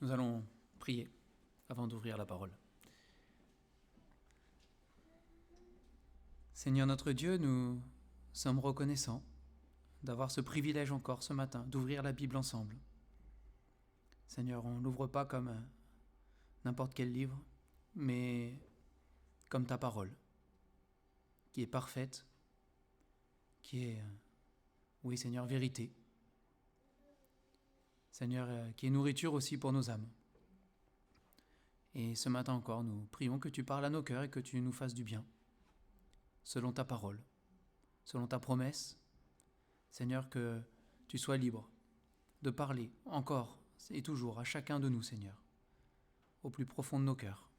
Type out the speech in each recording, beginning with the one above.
Nous allons prier avant d'ouvrir la parole. Seigneur notre Dieu, nous sommes reconnaissants d'avoir ce privilège encore ce matin d'ouvrir la Bible ensemble. Seigneur, on ne l'ouvre pas comme n'importe quel livre, mais comme ta parole, qui est parfaite, qui est, oui Seigneur, vérité. Seigneur, qui est nourriture aussi pour nos âmes. Et ce matin encore, nous prions que tu parles à nos cœurs et que tu nous fasses du bien, selon ta parole, selon ta promesse. Seigneur, que tu sois libre de parler encore et toujours à chacun de nous, Seigneur, au plus profond de nos cœurs.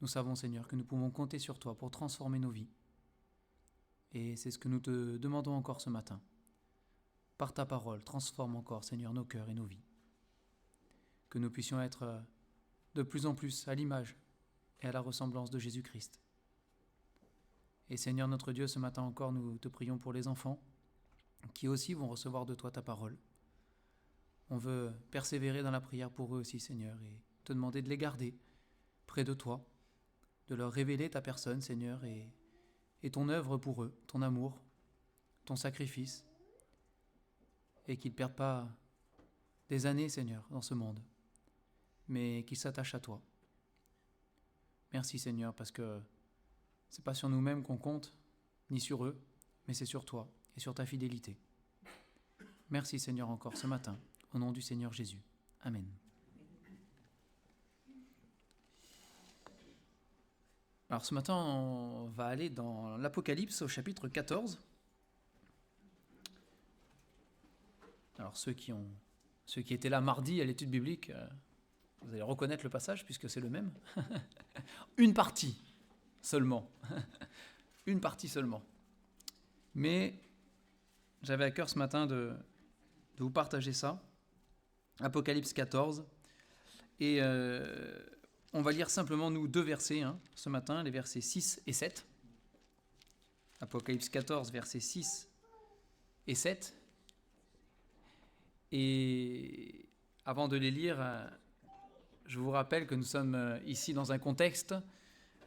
Nous savons, Seigneur, que nous pouvons compter sur toi pour transformer nos vies. Et c'est ce que nous te demandons encore ce matin. Par ta parole, transforme encore, Seigneur, nos cœurs et nos vies. Que nous puissions être de plus en plus à l'image et à la ressemblance de Jésus-Christ. Et Seigneur notre Dieu, ce matin encore, nous te prions pour les enfants qui aussi vont recevoir de toi ta parole. On veut persévérer dans la prière pour eux aussi, Seigneur, et te demander de les garder près de toi, de leur révéler ta personne, Seigneur, et ton œuvre pour eux, ton amour, ton sacrifice, et qu'ils ne perdent pas des années, Seigneur, dans ce monde, mais qu'ils s'attachent à toi. Merci, Seigneur, parce que c'est pas sur nous-mêmes qu'on compte, ni sur eux, mais c'est sur toi et sur ta fidélité. Merci, Seigneur, encore ce matin, au nom du Seigneur Jésus. Amen. Alors ce matin, on va aller dans l'Apocalypse au chapitre 14. Alors ceux qui étaient là mardi à l'étude biblique, vous allez reconnaître le passage puisque c'est le même. Une partie seulement. Une partie seulement. Mais j'avais à cœur ce matin de vous partager ça. Apocalypse 14. Et on va lire simplement, nous, 2 versets ce matin, les versets 6 et 7. Apocalypse 14, versets 6 et 7. Et avant de les lire, je vous rappelle que nous sommes ici dans un contexte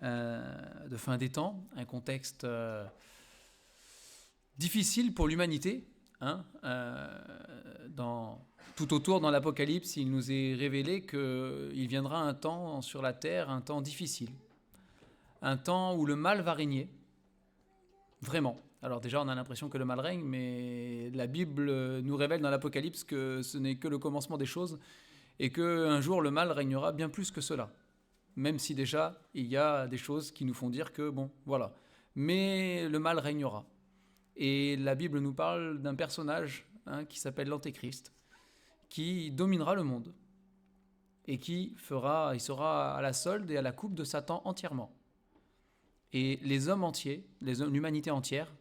de fin des temps, un contexte difficile pour l'humanité. Tout autour dans l'Apocalypse, il nous est révélé qu'il viendra un temps sur la terre, un temps difficile, un temps où le mal va régner, vraiment. Alors déjà, on a l'impression que le mal règne, mais la Bible nous révèle dans l'Apocalypse que ce n'est que le commencement des choses et qu'un jour le mal régnera bien plus que cela. Même si déjà, il y a des choses qui nous font dire que, bon, voilà. Mais le mal régnera. Et la Bible nous parle d'un personnage qui s'appelle l'Antéchrist, qui dominera le monde et il sera à la solde et à la coupe de Satan entièrement. Et les hommes entiers, l'humanité entière,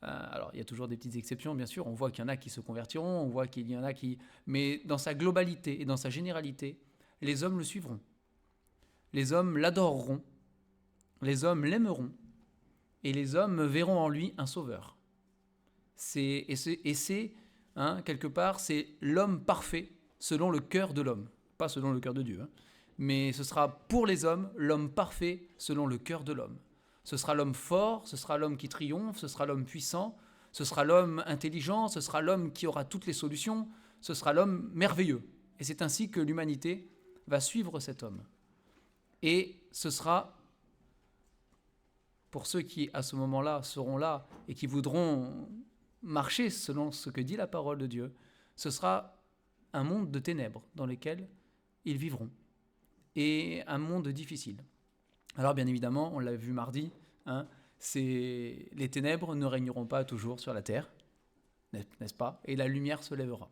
alors il y a toujours des petites exceptions, bien sûr, on voit qu'il y en a qui se convertiront, on voit qu'il y en a qui... Mais dans sa globalité et dans sa généralité, les hommes le suivront. Les hommes l'adoreront, les hommes l'aimeront, et les hommes verront en lui un sauveur. Quelque part, c'est l'homme parfait selon le cœur de l'homme, pas selon le cœur de Dieu, mais ce sera pour les hommes l'homme parfait selon le cœur de l'homme. Ce sera l'homme fort, ce sera l'homme qui triomphe, ce sera l'homme puissant, ce sera l'homme intelligent, ce sera l'homme qui aura toutes les solutions, ce sera l'homme merveilleux. Et c'est ainsi que l'humanité va suivre cet homme. Et ce sera, pour ceux qui à ce moment-là seront là et qui voudront marcher selon ce que dit la parole de Dieu, ce sera un monde de ténèbres dans lequel ils vivront. Et un monde difficile. Alors bien évidemment, on l'a vu mardi, les ténèbres ne régneront pas toujours sur la terre, n'est-ce pas? Et la lumière se lèvera.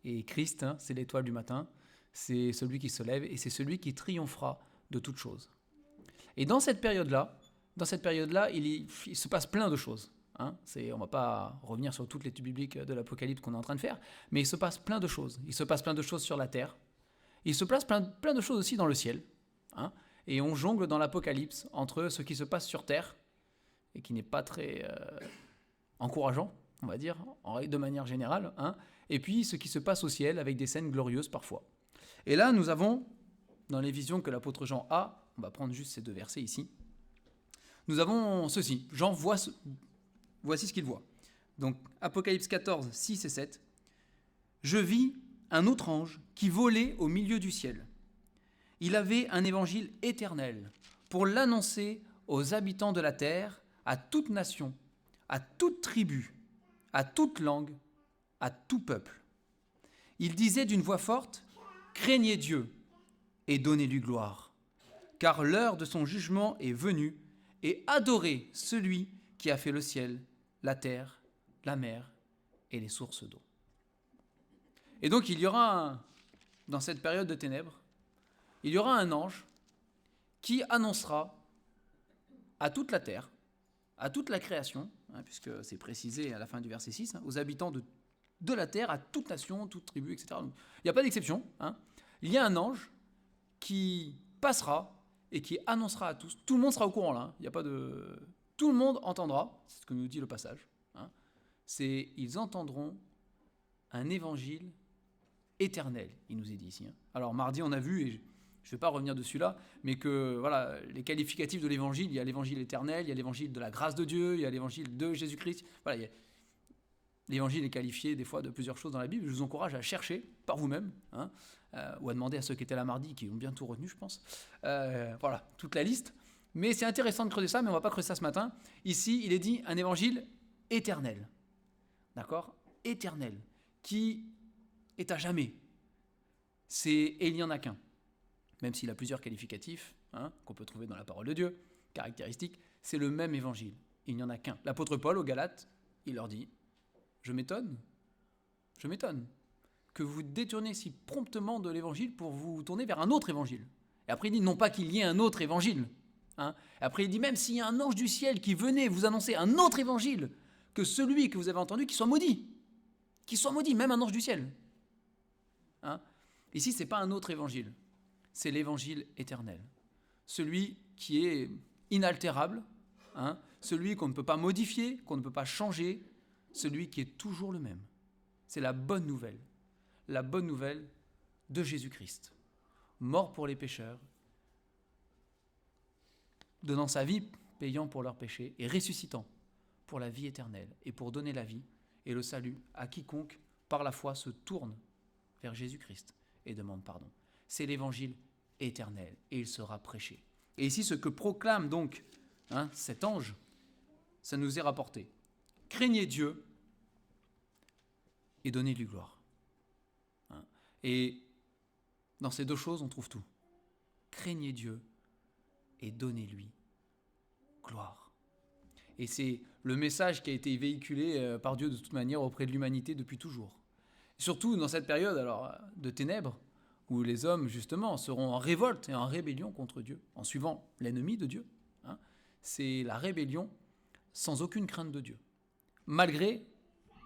Et Christ, c'est l'étoile du matin, c'est celui qui se lève et c'est celui qui triomphera de toutes choses. Et dans cette période-là, il se passe plein de choses. On ne va pas revenir sur toute l'étude biblique de l'Apocalypse qu'on est en train de faire, mais il se passe plein de choses. Il se passe plein de choses sur la terre. Il se passe plein de choses aussi dans le ciel. Et on jongle dans l'Apocalypse entre ce qui se passe sur terre, et qui n'est pas très encourageant, on va dire, de manière générale, hein, et puis ce qui se passe au ciel avec des scènes glorieuses parfois. Et là, nous avons, dans les visions que l'apôtre Jean a, on va prendre juste ces 2 versets ici, nous avons ceci. Jean voici ce qu'il voit. Donc, Apocalypse 14, 6 et 7. « Je vis un autre ange qui volait au milieu du ciel. Il avait un évangile éternel pour l'annoncer aux habitants de la terre, à toute nation, à toute tribu, à toute langue, à tout peuple. Il disait d'une voix forte, « Craignez Dieu et donnez-lui gloire, car l'heure de son jugement est venue, et adorez celui qui a fait le ciel, la terre, la mer et les sources d'eau. » Et donc il y aura, dans cette période de ténèbres, il y aura un ange qui annoncera à toute la terre, à toute la création, hein, puisque c'est précisé à la fin du verset 6, hein, aux habitants de la terre, à toute nation, toute tribu, etc. Donc, il n'y a pas d'exception. Hein. Il y a un ange qui passera et qui annoncera à tous. Tout le monde sera au courant là. Hein. Il y a pas de... Tout le monde entendra, c'est ce que nous dit le passage. Hein. Ils entendront un évangile éternel, il nous est dit ici. Hein. Alors mardi, on a vu, et je ne vais pas revenir dessus là, mais que voilà, les qualificatifs de l'évangile, il y a l'évangile éternel, il y a l'évangile de la grâce de Dieu, il y a l'évangile de Jésus-Christ. Voilà, l'évangile est qualifié des fois de plusieurs choses dans la Bible. Je vous encourage à chercher par vous-même, hein, ou à demander à ceux qui étaient là mardi, qui ont bien tout retenu, je pense. Voilà, toute la liste. Mais c'est intéressant de creuser ça, mais on ne va pas creuser ça ce matin. Ici, il est dit un évangile éternel. D'accord ? Éternel. Qui est à jamais. Et il n'y en a qu'un. Même s'il a plusieurs qualificatifs, hein, qu'on peut trouver dans la parole de Dieu, caractéristiques, c'est le même évangile. Il n'y en a qu'un. L'apôtre Paul aux Galates, il leur dit, je m'étonne que vous détournez si promptement de l'évangile pour vous tourner vers un autre évangile. Et après il dit, non pas qu'il y ait un autre évangile. Hein. Et après il dit, même s'il y a un ange du ciel qui venait vous annoncer un autre évangile que celui que vous avez entendu, qu'il soit maudit. Qu'il soit maudit, même un ange du ciel. Hein. Ici, ce n'est pas un autre évangile. C'est l'évangile éternel. Celui qui est inaltérable, hein, celui qu'on ne peut pas modifier, qu'on ne peut pas changer, celui qui est toujours le même. C'est la bonne nouvelle de Jésus-Christ, mort pour les pécheurs, donnant sa vie, payant pour leurs péchés, et ressuscitant pour la vie éternelle, et pour donner la vie et le salut à quiconque, par la foi, se tourne vers Jésus-Christ et demande pardon. C'est l'évangile éternel, et il sera prêché. Et ici, ce que proclame donc cet ange, ça nous est rapporté. Craignez Dieu et donnez-lui gloire. Hein. Et dans ces deux choses, on trouve tout. Craignez Dieu et donnez-lui gloire. Et c'est le message qui a été véhiculé par Dieu de toute manière auprès de l'humanité depuis toujours. Surtout dans cette période alors, de ténèbres, où les hommes, justement, seront en révolte et en rébellion contre Dieu, en suivant l'ennemi de Dieu. Hein. C'est la rébellion sans aucune crainte de Dieu. Malgré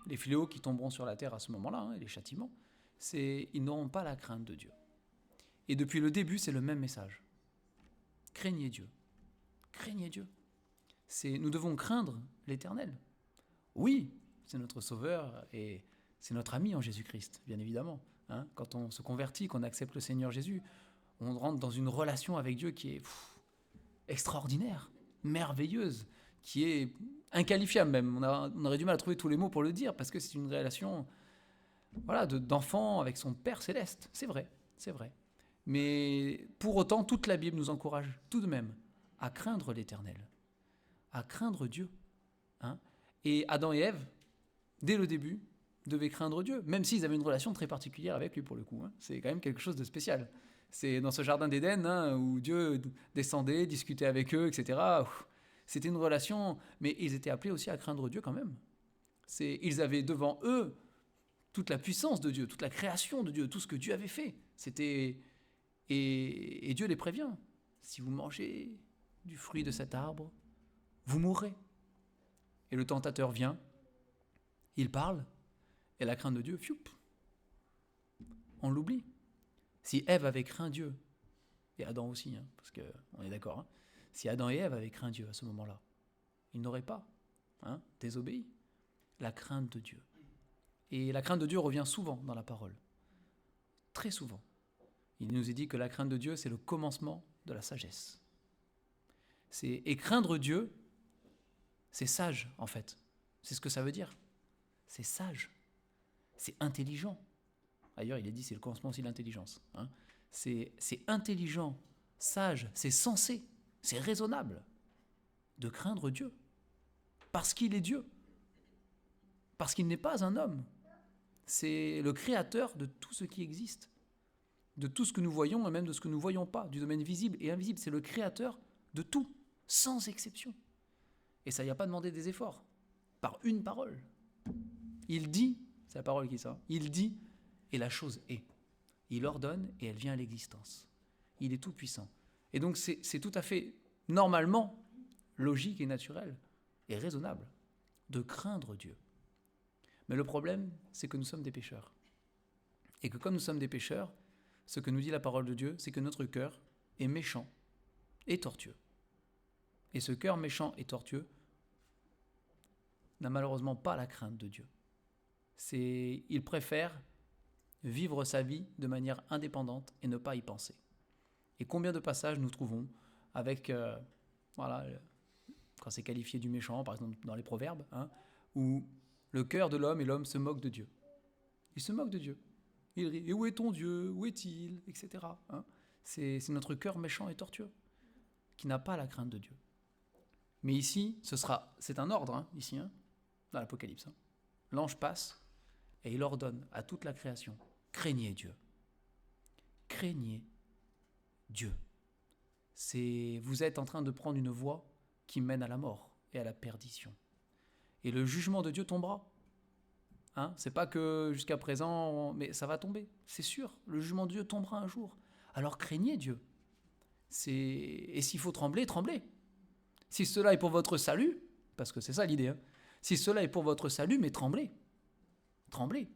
les fléaux qui tomberont sur la terre à ce moment-là, hein, et les châtiments, ils n'auront pas la crainte de Dieu. Et depuis le début, c'est le même message. Craignez Dieu. Craignez Dieu. Nous devons craindre l'Éternel. Oui, c'est notre Sauveur et c'est notre ami en Jésus-Christ, bien évidemment. Hein, quand on se convertit, qu'on accepte le Seigneur Jésus, on rentre dans une relation avec Dieu qui est extraordinaire, merveilleuse, qui est inqualifiable même. On aurait du mal à trouver tous les mots pour le dire, parce que c'est une relation d'enfant avec son Père céleste. C'est vrai. Mais pour autant, toute la Bible nous encourage tout de même à craindre l'Éternel, à craindre Dieu. Hein. Et Adam et Ève, dès le début, devaient craindre Dieu, même s'ils avaient une relation très particulière avec lui pour le coup. Hein. C'est quand même quelque chose de spécial. C'est dans ce jardin d'Éden où Dieu descendait, discutait avec eux, etc. C'était une relation, mais ils étaient appelés aussi à craindre Dieu quand même. Ils avaient devant eux toute la puissance de Dieu, toute la création de Dieu, tout ce que Dieu avait fait. Et Dieu les prévient. Si vous mangez du fruit de cet arbre, vous mourrez. Et le tentateur vient, il parle, et la crainte de Dieu, on l'oublie. Si Ève avait craint Dieu, et Adam aussi, hein, parce qu'on est d'accord, hein, si Adam et Ève avaient craint Dieu à ce moment-là, ils n'auraient pas désobéi. la crainte de Dieu. Et la crainte de Dieu revient souvent dans la parole, très souvent. Il nous est dit que la crainte de Dieu, c'est le commencement de la sagesse. Et craindre Dieu, c'est sage en fait. C'est ce que ça veut dire. C'est sage, c'est intelligent. Ailleurs, il est dit c'est le commencement aussi de l'intelligence. Hein. C'est intelligent, sage, c'est sensé, c'est raisonnable de craindre Dieu. Parce qu'il est Dieu. Parce qu'il n'est pas un homme. C'est le créateur de tout ce qui existe. De tout ce que nous voyons et même de ce que nous ne voyons pas, du domaine visible et invisible. C'est le créateur de tout, sans exception. Et ça, il n'y a pas demandé des efforts. Par une parole. Il dit, c'est la parole qui sort, il dit et la chose est. Il ordonne et elle vient à l'existence. Il est tout puissant. Et donc c'est tout à fait normalement logique et naturel et raisonnable de craindre Dieu. Mais le problème, c'est que nous sommes des pécheurs. Et que comme nous sommes des pécheurs, ce que nous dit la parole de Dieu, c'est que notre cœur est méchant et tortueux. Et ce cœur méchant et tortueux n'a malheureusement pas la crainte de Dieu. Il préfère vivre sa vie de manière indépendante et ne pas y penser. Et combien de passages nous trouvons avec, quand c'est qualifié du méchant, par exemple dans les Proverbes, où le cœur de l'homme et l'homme se moquent de Dieu. Il se moque de Dieu. Il rit. Et où est ton Dieu? Où est-il? Etc. C'est notre cœur méchant et tortueux qui n'a pas la crainte de Dieu. Mais ici, c'est un ordre, ici, dans l'Apocalypse. L'ange passe et il ordonne à toute la création, craignez Dieu. Craignez Dieu. Vous êtes en train de prendre une voie qui mène à la mort et à la perdition. Et le jugement de Dieu tombera. C'est pas que jusqu'à présent, mais ça va tomber, c'est sûr. Le jugement de Dieu tombera un jour. Alors craignez Dieu. Et s'il faut trembler, tremblez. Si cela est pour votre salut, parce que c'est ça l'idée, si cela est pour votre salut, mais tremblez. Tremblez.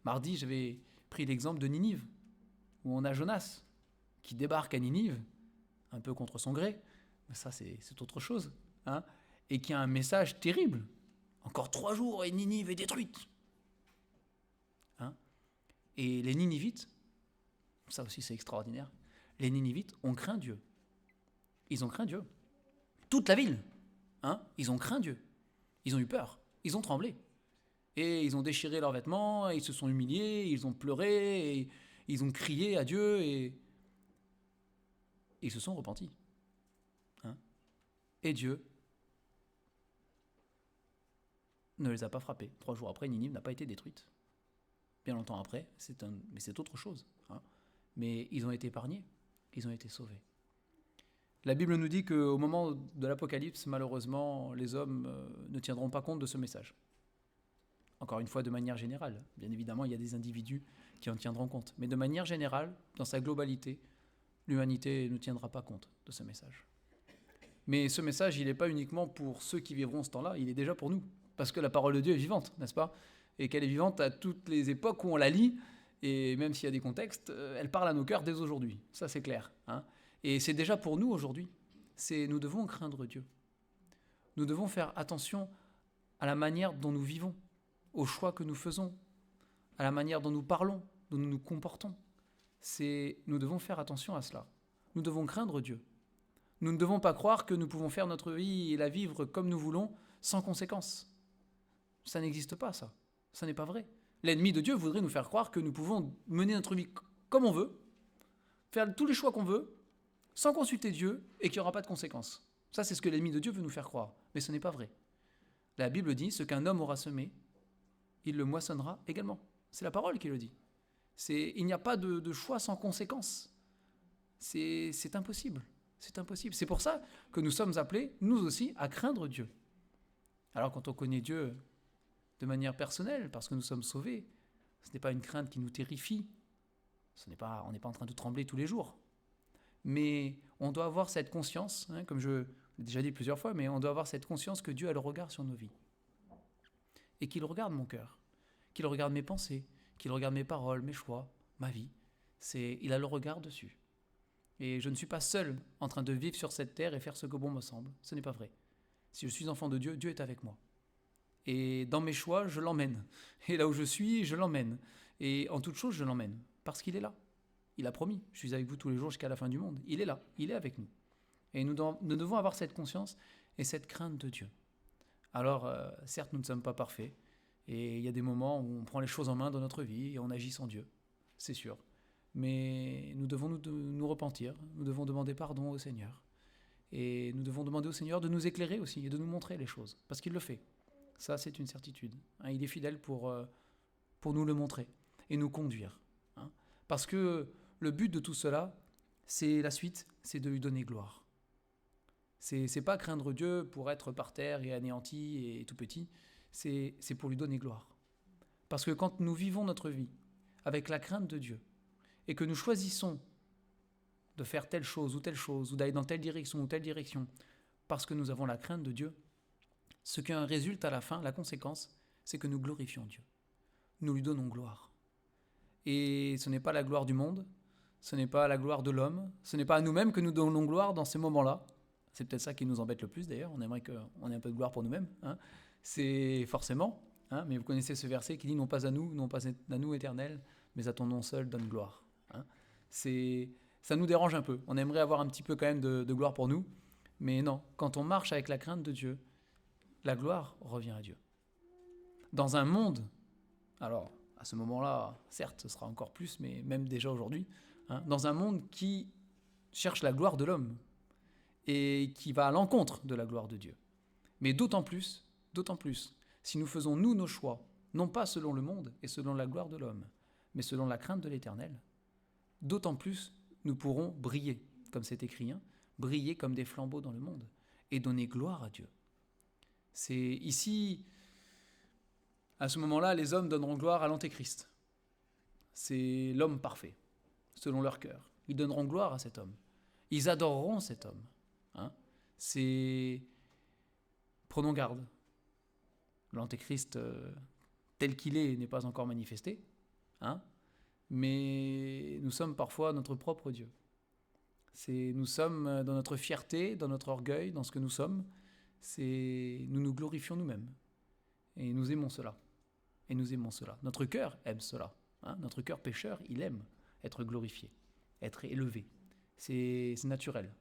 Mardi, j'avais pris l'exemple de Ninive, où on a Jonas qui débarque à Ninive, un peu contre son gré, mais ça c'est autre chose, et qui a un message terrible. Encore 3 jours et Ninive est détruite. Et les Ninivites, ça aussi c'est extraordinaire, les Ninivites ont craint Dieu. Ils ont craint Dieu. Toute la ville, ils ont craint Dieu. Ils ont eu peur, ils ont tremblé. Et ils ont déchiré leurs vêtements, et ils se sont humiliés, ils ont pleuré, et ils ont crié à Dieu, et ils se sont repentis. Et Dieu ne les a pas frappés. 3 jours après, Ninive n'a pas été détruite. Bien longtemps après, mais c'est autre chose. Mais ils ont été épargnés, ils ont été sauvés. La Bible nous dit qu'au moment de l'Apocalypse, malheureusement, les hommes ne tiendront pas compte de ce message. Encore une fois, de manière générale. Bien évidemment, il y a des individus qui en tiendront compte. Mais de manière générale, dans sa globalité, l'humanité ne tiendra pas compte de ce message. Mais ce message, il n'est pas uniquement pour ceux qui vivront ce temps-là, il est déjà pour nous. Parce que la parole de Dieu est vivante, n'est-ce pas? Et qu'elle est vivante à toutes les époques où on la lit, et même s'il y a des contextes, elle parle à nos cœurs dès aujourd'hui. Ça, c'est clair. Et c'est déjà pour nous aujourd'hui. Nous devons craindre Dieu. Nous devons faire attention à la manière dont nous vivons, aux choix que nous faisons, à la manière dont nous parlons, dont nous nous comportons. Nous devons faire attention à cela. Nous devons craindre Dieu. Nous ne devons pas croire que nous pouvons faire notre vie et la vivre comme nous voulons, sans conséquence. Ça n'existe pas, ça. Ça n'est pas vrai. L'ennemi de Dieu voudrait nous faire croire que nous pouvons mener notre vie comme on veut, faire tous les choix qu'on veut, sans consulter Dieu, et qu'il n'y aura pas de conséquences. Ça, c'est ce que l'ennemi de Dieu veut nous faire croire. Mais ce n'est pas vrai. La Bible dit, ce qu'un homme aura semé, il le moissonnera également. C'est la parole qui le dit. Il n'y a pas de choix sans conséquences. C'est impossible. C'est impossible. C'est pour ça que nous sommes appelés, nous aussi, à craindre Dieu. Alors quand on connaît Dieu de manière personnelle, parce que nous sommes sauvés, ce n'est pas une crainte qui nous terrifie. On n'est pas en train de trembler tous les jours. Mais on doit avoir cette conscience, comme je l'ai déjà dit plusieurs fois, mais on doit avoir cette conscience que Dieu a le regard sur nos vies. Et qu'il regarde mon cœur, qu'il regarde mes pensées, qu'il regarde mes paroles, mes choix, ma vie. Il a le regard dessus. Et je ne suis pas seul en train de vivre sur cette terre et faire ce que bon me semble. Ce n'est pas vrai. Si je suis enfant de Dieu, Dieu est avec moi. Et dans mes choix, je l'emmène. Et là où je suis, je l'emmène. Et en toute chose, je l'emmène. Parce qu'il est là. Il a promis, je suis avec vous tous les jours jusqu'à la fin du monde. Il est là, il est avec nous. Et nous devons avoir cette conscience et cette crainte de Dieu. Alors, certes, nous ne sommes pas parfaits. Et il y a des moments où on prend les choses en main dans notre vie et on agit sans Dieu. C'est sûr. Mais nous devons nous repentir. Nous devons demander pardon au Seigneur. Et nous devons demander au Seigneur de nous éclairer aussi et de nous montrer les choses. Parce qu'il le fait. Ça, c'est une certitude. Il est fidèle pour nous le montrer et nous conduire. Parce que le but de tout cela, c'est la suite, c'est de lui donner gloire. C'est pas craindre Dieu pour être par terre et anéanti et tout petit, c'est pour lui donner gloire. Parce que quand nous vivons notre vie avec la crainte de Dieu et que nous choisissons de faire telle chose, ou d'aller dans telle direction ou telle direction, parce que nous avons la crainte de Dieu, ce qui en résulte à la fin, la conséquence, c'est que nous glorifions Dieu. Nous lui donnons gloire. Et ce n'est pas la gloire du monde, ce n'est pas la gloire de l'homme, ce n'est pas à nous-mêmes que nous donnons gloire dans ces moments-là. C'est peut-être ça qui nous embête le plus d'ailleurs, on aimerait qu'on ait un peu de gloire pour nous-mêmes. C'est forcément, mais vous connaissez ce verset qui dit « Non pas à nous éternel, mais à ton nom seul donne gloire ». Ça nous dérange un peu, on aimerait avoir un petit peu quand même de gloire pour nous, mais non, quand on marche avec la crainte de Dieu, la gloire revient à Dieu. Dans un monde, alors à ce moment-là, certes, ce sera encore plus, mais même déjà aujourd'hui, dans un monde qui cherche la gloire de l'homme et qui va à l'encontre de la gloire de Dieu. Mais d'autant plus, si nous faisons nous nos choix, non pas selon le monde et selon la gloire de l'homme, mais selon la crainte de l'Éternel, d'autant plus nous pourrons briller, comme c'est écrit, briller comme des flambeaux dans le monde et donner gloire à Dieu. C'est ici, à ce moment-là, les hommes donneront gloire à l'Antéchrist. C'est l'homme parfait, selon leur cœur. Ils donneront gloire à cet homme. Ils adoreront cet homme. Prenons garde. L'Antéchrist, tel qu'il est, n'est pas encore manifesté. Mais nous sommes parfois notre propre Dieu. Nous sommes dans notre fierté, dans notre orgueil, dans ce que nous sommes. Nous nous glorifions nous-mêmes. Et nous aimons cela. Notre cœur aime cela. Notre cœur pécheur, il aime être glorifié, être élevé. C'est naturel.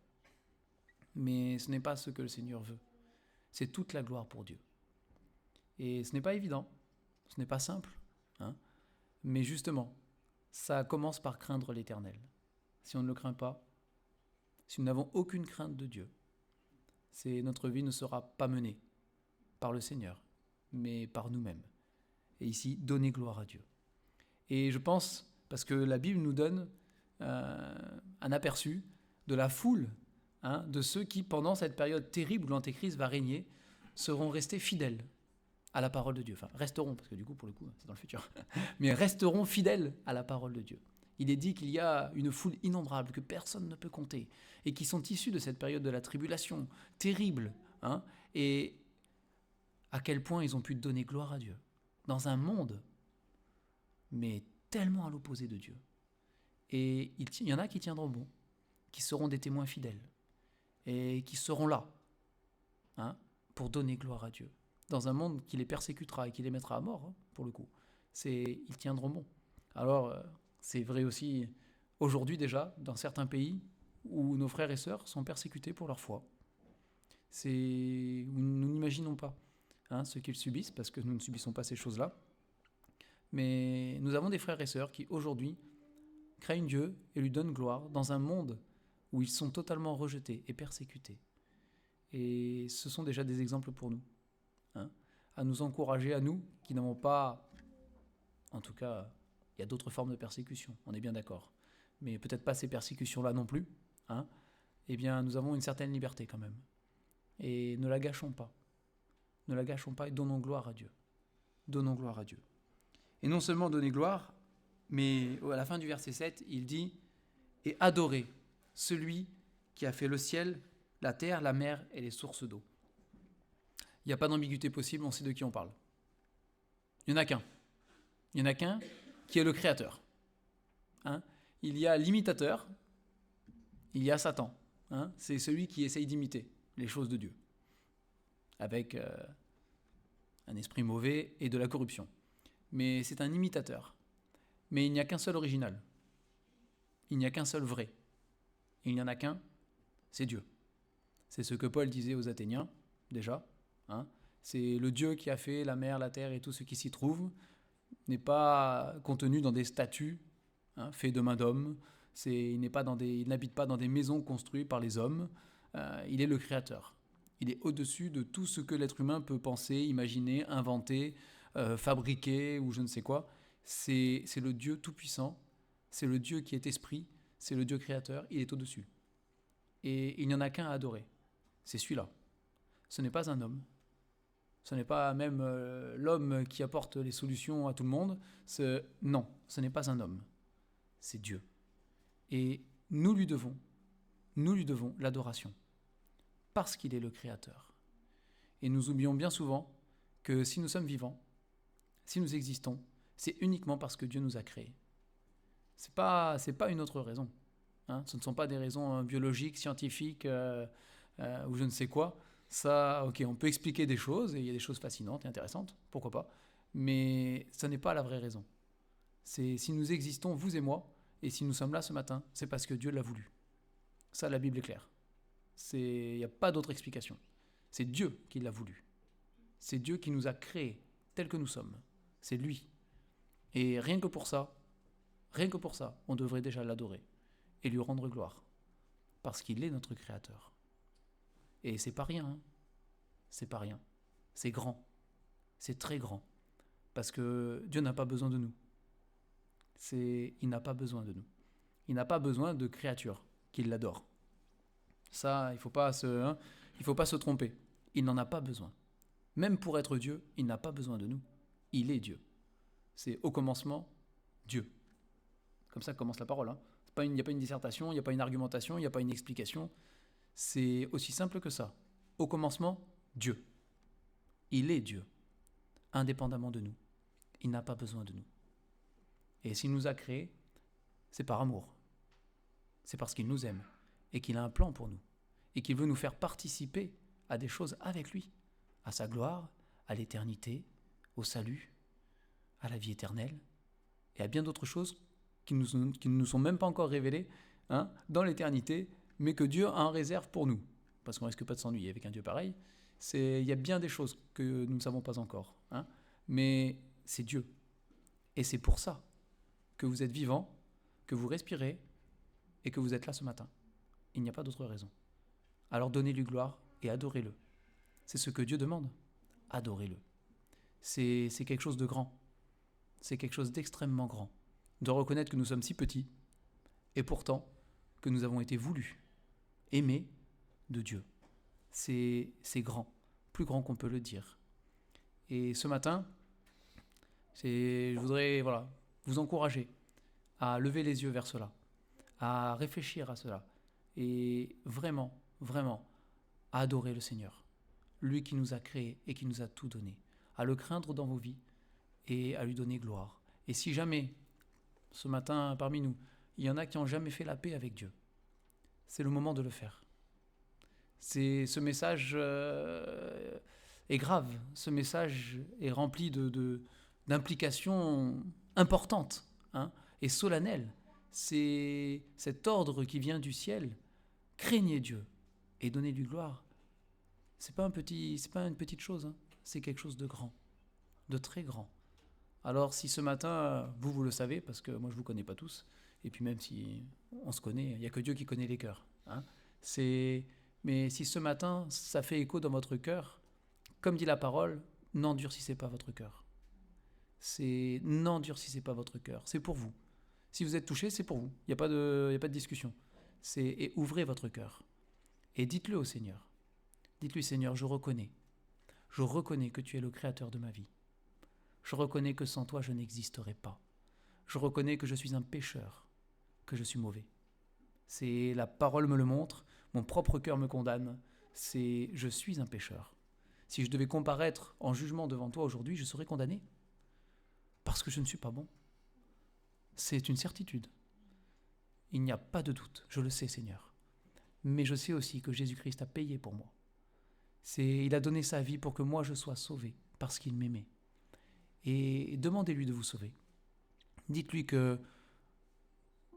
Mais ce n'est pas ce que le Seigneur veut. C'est toute la gloire pour Dieu. Et ce n'est pas évident, ce n'est pas simple. Mais justement, ça commence par craindre l'Éternel. Si on ne le craint pas, si nous n'avons aucune crainte de Dieu, notre vie ne sera pas menée par le Seigneur, mais par nous-mêmes. Et ici, donner gloire à Dieu. Et je pense, parce que la Bible nous donne un aperçu de la foule, de ceux qui, pendant cette période terrible où l'Antéchrist va régner, seront restés fidèles à la parole de Dieu. Enfin, resteront, parce que du coup, pour le coup, c'est dans le futur. Mais resteront fidèles à la parole de Dieu. Il est dit qu'il y a une foule innombrable que personne ne peut compter et qui sont issus de cette période de la tribulation terrible. Et à quel point ils ont pu donner gloire à Dieu dans un monde, mais tellement à l'opposé de Dieu. Et il y en a qui tiendront bon, qui seront des témoins fidèles et qui seront là pour donner gloire à Dieu. Dans un monde qui les persécutera et qui les mettra à mort, pour le coup. Ils tiendront bon. Alors, c'est vrai aussi aujourd'hui déjà, dans certains pays où nos frères et sœurs sont persécutés pour leur foi. Nous n'imaginons pas ce qu'ils subissent, parce que nous ne subissons pas ces choses-là. Mais nous avons des frères et sœurs qui, aujourd'hui, craignent Dieu et lui donnent gloire dans un monde où ils sont totalement rejetés et persécutés. Et ce sont déjà des exemples pour nous, à nous encourager, à nous, qui n'avons pas... En tout cas, il y a d'autres formes de persécution, on est bien d'accord. Mais peut-être pas ces persécutions-là non plus. Eh bien, nous avons une certaine liberté quand même. Et ne la gâchons pas. Ne la gâchons pas et donnons gloire à Dieu. Donnons gloire à Dieu. Et non seulement donner gloire, mais à la fin du verset 7, il dit « Et adorez celui qui a fait le ciel, la terre, la mer et les sources d'eau. » Il n'y a pas d'ambiguïté possible, on sait de qui on parle. Il n'y en a qu'un. Il n'y en a qu'un qui est le créateur. Il y a l'imitateur, il y a Satan. C'est celui qui essaye d'imiter les choses de Dieu. Avec un esprit mauvais et de la corruption. Mais c'est un imitateur. Mais il n'y a qu'un seul original. Il n'y a qu'un seul vrai. Il n'y en a qu'un, c'est Dieu. C'est ce que Paul disait aux Athéniens, déjà. Hein. C'est le Dieu qui a fait la mer, la terre et tout ce qui s'y trouve, n'est pas contenu dans des statues faits de main d'homme. Il n'habite pas dans des maisons construites par les hommes. Il est le Créateur. Il est au-dessus de tout ce que l'être humain peut penser, imaginer, inventer, fabriquer ou je ne sais quoi. C'est le Dieu tout-puissant. C'est le Dieu qui est esprit. C'est le Dieu créateur. Il est au-dessus. Et il n'y en a qu'un à adorer. C'est celui-là. Ce n'est pas un homme. Ce n'est pas même l'homme qui apporte les solutions à tout le monde. Non, ce n'est pas un homme. C'est Dieu. Et nous lui devons l'adoration. Parce qu'il est le Créateur. Et nous oublions bien souvent que si nous sommes vivants, si nous existons, c'est uniquement parce que Dieu nous a créés. C'est pas une autre raison. Ce ne sont pas des raisons biologiques, scientifiques ou je ne sais quoi. Ça, ok, on peut expliquer des choses et il y a des choses fascinantes et intéressantes, pourquoi pas. Mais ça n'est pas la vraie raison. C'est si nous existons, vous et moi, et si nous sommes là ce matin, c'est parce que Dieu l'a voulu. Ça, la Bible est claire. Il n'y a pas d'autre explication. C'est Dieu qui l'a voulu. C'est Dieu qui nous a créés tels que nous sommes. C'est lui. Et rien que pour ça, on devrait déjà l'adorer et lui rendre gloire. Parce qu'il est notre Créateur. Et c'est pas rien. C'est pas rien. C'est grand. C'est très grand. Parce que Dieu n'a pas besoin de nous. Il n'a pas besoin de nous. Il n'a pas besoin de créatures qui l'adorent. Ça, il ne faut pas se tromper. Il n'en a pas besoin. Même pour être Dieu, il n'a pas besoin de nous. Il est Dieu. C'est au commencement, Dieu. Comme ça commence la parole. Il n'y a pas une dissertation, il n'y a pas une argumentation, il n'y a pas une explication. C'est aussi simple que ça. Au commencement, Dieu. Il est Dieu, indépendamment de nous. Il n'a pas besoin de nous. Et s'il nous a créés, c'est par amour. C'est parce qu'il nous aime et qu'il a un plan pour nous. Et qu'il veut nous faire participer à des choses avec lui. À sa gloire, à l'éternité, au salut, à la vie éternelle et à bien d'autres choses qui ne nous sont même pas encore révélées dans l'éternité, mais que Dieu a en réserve pour nous. Parce qu'on ne risque pas de s'ennuyer avec un Dieu pareil. Il y a bien des choses que nous ne savons pas encore. Mais c'est Dieu. Et c'est pour ça que vous êtes vivant, que vous respirez et que vous êtes là ce matin. Il n'y a pas d'autre raison. Alors donnez-lui gloire et adorez-le. C'est ce que Dieu demande. Adorez-le. C'est quelque chose de grand. C'est quelque chose d'extrêmement grand. De reconnaître que nous sommes si petits et pourtant que nous avons été voulus, aimés de Dieu. C'est grand, plus grand qu'on peut le dire. Et ce matin, je voudrais vous encourager à lever les yeux vers cela, à réfléchir à cela et vraiment, vraiment à adorer le Seigneur, lui qui nous a créés et qui nous a tout donné, à le craindre dans vos vies et à lui donner gloire. Et si jamais, ce matin parmi nous, il y en a qui n'ont jamais fait la paix avec Dieu, c'est le moment de le faire. Ce message est grave, ce message est rempli d'implications importantes et solennelles. C'est cet ordre qui vient du ciel. Craignez Dieu et donnez-lui gloire. C'est pas une petite chose, c'est quelque chose de grand, de très grand. Alors si ce matin, vous le savez, parce que moi je ne vous connais pas tous, et puis même si on se connaît, il n'y a que Dieu qui connaît les cœurs. Mais si ce matin, ça fait écho dans votre cœur, comme dit la parole, n'endurcissez pas votre cœur. N'endurcissez pas votre cœur, c'est pour vous. Si vous êtes touché, c'est pour vous, il n'y a pas de discussion. Et ouvrez votre cœur, et dites-le au Seigneur. Dites-lui, Seigneur, je reconnais que tu es le créateur de ma vie. Je reconnais que sans toi, je n'existerai pas. Je reconnais que je suis un pécheur, que je suis mauvais. La parole me le montre, mon propre cœur me condamne. Je suis un pécheur. Si je devais comparaître en jugement devant toi aujourd'hui, je serais condamné. Parce que je ne suis pas bon. C'est une certitude. Il n'y a pas de doute, je le sais, Seigneur. Mais je sais aussi que Jésus-Christ a payé pour moi. Il a donné sa vie pour que moi je sois sauvé. parce qu'il m'aimait. Et demandez-lui de vous sauver. Dites-lui que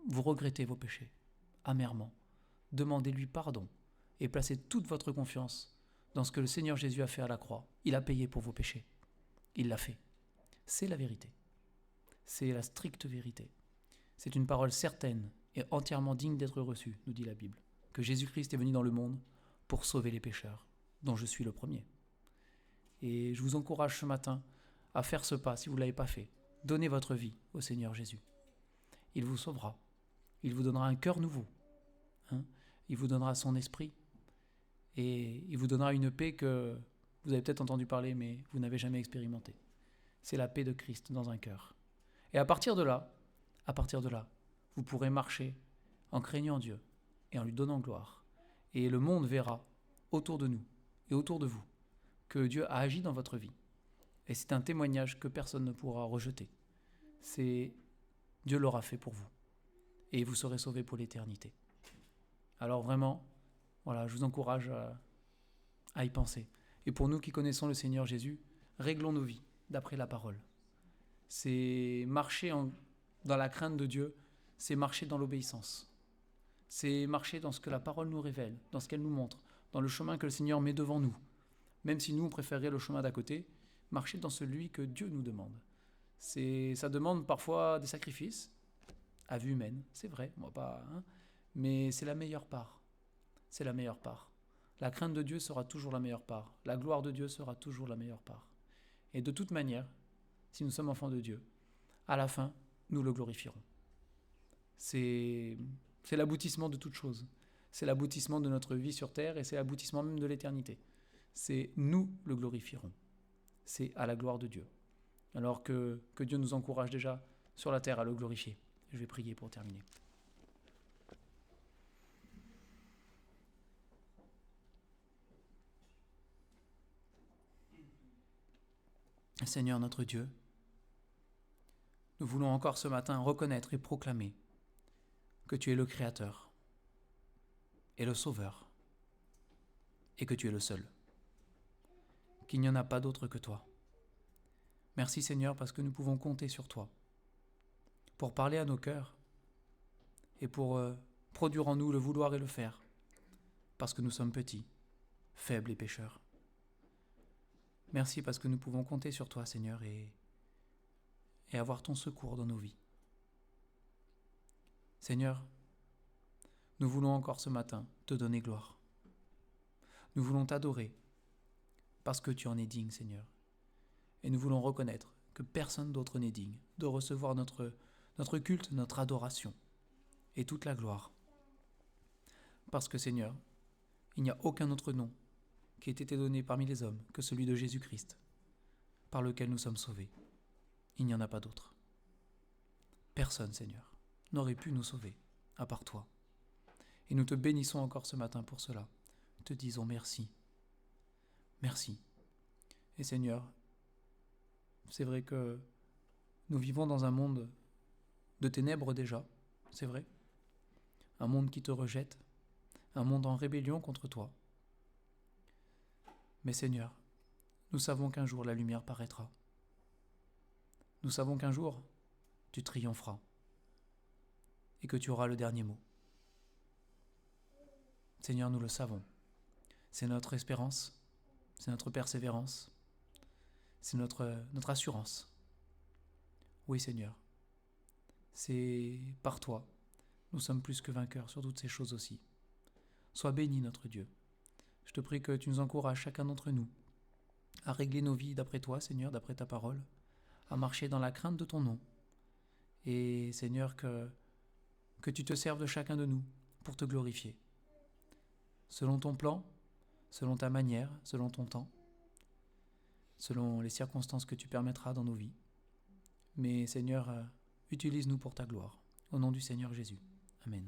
vous regrettez vos péchés, amèrement. Demandez-lui pardon et placez toute votre confiance dans ce que le Seigneur Jésus a fait à la croix. Il a payé pour vos péchés. Il l'a fait. C'est la vérité. C'est la stricte vérité. C'est une parole certaine et entièrement digne d'être reçue, nous dit la Bible, que Jésus-Christ est venu dans le monde pour sauver les pécheurs, dont je suis le premier. Et je vous encourage ce matin à faire ce pas si vous ne l'avez pas fait. Donnez votre vie au Seigneur Jésus. Il vous sauvera. Il vous donnera un cœur nouveau. Il vous donnera son esprit. Et il vous donnera une paix que vous avez peut-être entendu parler, mais vous n'avez jamais expérimentée. C'est la paix de Christ dans un cœur. Et à partir de là, vous pourrez marcher en craignant Dieu et en lui donnant gloire. Et le monde verra autour de nous et autour de vous que Dieu a agi dans votre vie. Et c'est un témoignage que personne ne pourra rejeter. Dieu l'aura fait pour vous. Et vous serez sauvés pour l'éternité. Alors vraiment, voilà, je vous encourage à y penser. Et pour nous qui connaissons le Seigneur Jésus, réglons nos vies d'après la parole. C'est marcher dans la crainte de Dieu, c'est marcher dans l'obéissance. C'est marcher dans ce que la parole nous révèle, dans ce qu'elle nous montre, dans le chemin que le Seigneur met devant nous. Même si nous, on préférerait le chemin d'à côté, marcher dans celui que Dieu nous demande. Ça demande parfois des sacrifices, à vue humaine, c'est vrai, mais c'est la meilleure part. C'est la meilleure part. La crainte de Dieu sera toujours la meilleure part. La gloire de Dieu sera toujours la meilleure part. Et de toute manière, si nous sommes enfants de Dieu, à la fin, nous le glorifierons. C'est l'aboutissement de toute chose. C'est l'aboutissement de notre vie sur terre et c'est l'aboutissement même de l'éternité. C'est nous le glorifierons. C'est à la gloire de Dieu. Alors que Dieu nous encourage déjà sur la terre à le glorifier. Je vais prier pour terminer. Seigneur notre Dieu, nous voulons encore ce matin reconnaître et proclamer que tu es le Créateur et le Sauveur et que tu es le seul, qu'il n'y en a pas d'autre que toi. Merci Seigneur parce que nous pouvons compter sur toi pour parler à nos cœurs et pour produire en nous le vouloir et le faire parce que nous sommes petits, faibles et pécheurs. Merci parce que nous pouvons compter sur toi, Seigneur, et avoir ton secours dans nos vies. Seigneur, nous voulons encore ce matin te donner gloire. Nous voulons t'adorer parce que tu en es digne, Seigneur. Et nous voulons reconnaître que personne d'autre n'est digne de recevoir notre culte, notre adoration et toute la gloire. Parce que, Seigneur, il n'y a aucun autre nom qui ait été donné parmi les hommes que celui de Jésus-Christ, par lequel nous sommes sauvés. Il n'y en a pas d'autre. Personne, Seigneur, n'aurait pu nous sauver, à part toi. Et nous te bénissons encore ce matin pour cela. Nous te disons merci. Merci. Et Seigneur, c'est vrai que nous vivons dans un monde de ténèbres déjà, c'est vrai. Un monde qui te rejette, un monde en rébellion contre toi. Mais Seigneur, nous savons qu'un jour la lumière paraîtra. Nous savons qu'un jour tu triompheras et que tu auras le dernier mot. Seigneur, nous le savons. C'est notre espérance, c'est notre persévérance, c'est notre assurance. Oui Seigneur, c'est par toi, nous sommes plus que vainqueurs sur toutes ces choses aussi. Sois béni notre Dieu. Je te prie que tu nous encourages chacun d'entre nous à régler nos vies d'après toi, Seigneur, d'après ta parole, à marcher dans la crainte de ton nom. Et Seigneur, que tu te serves de chacun de nous pour te glorifier. Selon ton plan, selon ta manière, selon ton temps, selon les circonstances que tu permettras dans nos vies. Mais Seigneur, utilise-nous pour ta gloire. Au nom du Seigneur Jésus. Amen.